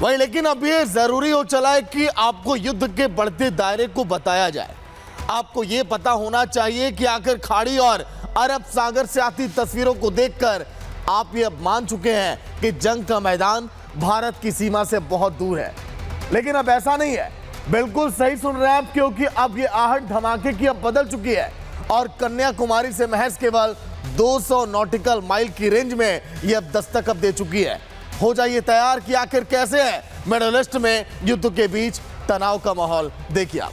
वही लेकिन अब ये जरूरी हो चला है कि आपको युद्ध के बढ़ते दायरे को बताया जाए। आपको ये पता होना चाहिए कि आखिर खाड़ी और अरब सागर से आती तस्वीरों को देखकर आप ये मान चुके हैं कि जंग का मैदान भारत की सीमा से बहुत दूर है। लेकिन अब ऐसा नहीं है। बिल्कुल सही सुन रहे हैं आप, क्योंकि अब ये आहट धमाके की अब बदल चुकी है और कन्याकुमारी से महज केवल 200 नॉटिकल माइल की रेंज में ये अब दस्तक अब दे चुकी है। हो जाइए तैयार कि आखिर कैसे है मिडिल ईस्ट में युद्ध के बीच तनाव का माहौल। देखिए आप।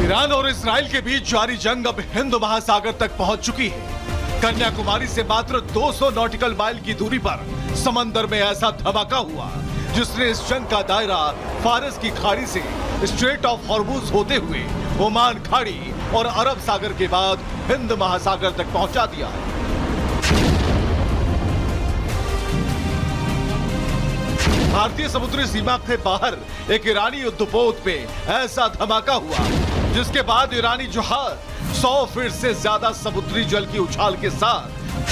ईरान और इस्राएल के बीच जारी जंग अब हिंद महासागर तक पहुंच चुकी है। कन्याकुमारी से मात्र 200 नॉटिकल माइल की दूरी पर समंदर में ऐसा धमाका हुआ जिसने इस जंग का दायरा फारस की खाड़ी से स्ट्रेट ऑफ हॉर्मुज होते हुए ओमान खाड़ी और अरब सागर के बाद हिंद महासागर तक पहुंचा दिया है। भारतीय समुद्री सीमा से बाहर एक ईरानी युद्धपोत पे ऐसा धमाका हुआ जिसके बाद ईरानी जहाज 100 फीट से ज्यादा समुद्री जल की उछाल के साथ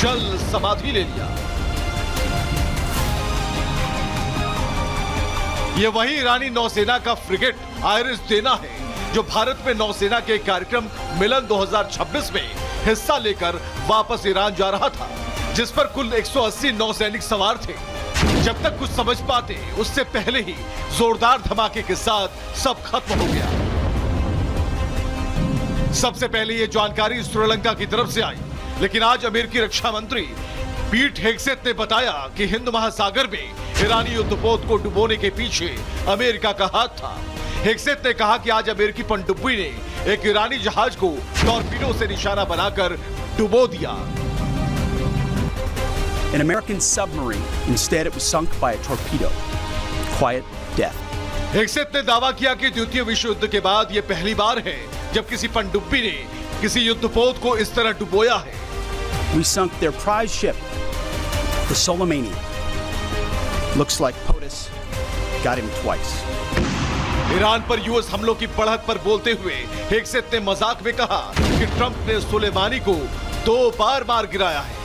जल समाधि ले लिया। ये वही ईरानी नौसेना का फ्रिगेट आयरिस देना है जो भारत में नौसेना के कार्यक्रम मिलन 2026 में हिस्सा लेकर वापस ईरान जा रहा था, जिस पर कुल 180 नौसैनिक सवार थे। जब तक कुछ समझ पाते उससे पहले ही जोरदार धमाके के साथ सब खत्म हो गया। सबसे पहले यह जानकारी श्रीलंका की तरफ से आई, लेकिन आज अमेरिकी रक्षा मंत्री पीट हेग्सेथ ने बताया कि हिंद महासागर में ईरानी युद्धपोत को डुबोने के पीछे अमेरिका का हाथ था। हेग्सेथ ने कहा कि आज अमेरिकी पनडुब्बी ने एक ईरानी जहाज को टॉर्पीडो से निशाना बनाकर डुबो दिया। An American submarine. Instead, it was sunk by a torpedo. Quiet death. हेग्सेथ ने दावा किया कि द्वितीय विश्व युद्ध के बाद यह पहली बार है जब किसी पनडुब्बी ने किसी युद्धपोत को इस तरह डुबोया है। We sunk their prize ship, the Soleimani. Looks like POTUS got him twice. Iran पर यूएस हमलों की बढ़त पर बोलते हुए हेग्सेथ ने मजाक में कहा कि ट्रंप ने सुलेमानी को 2 बार मार गिराया है।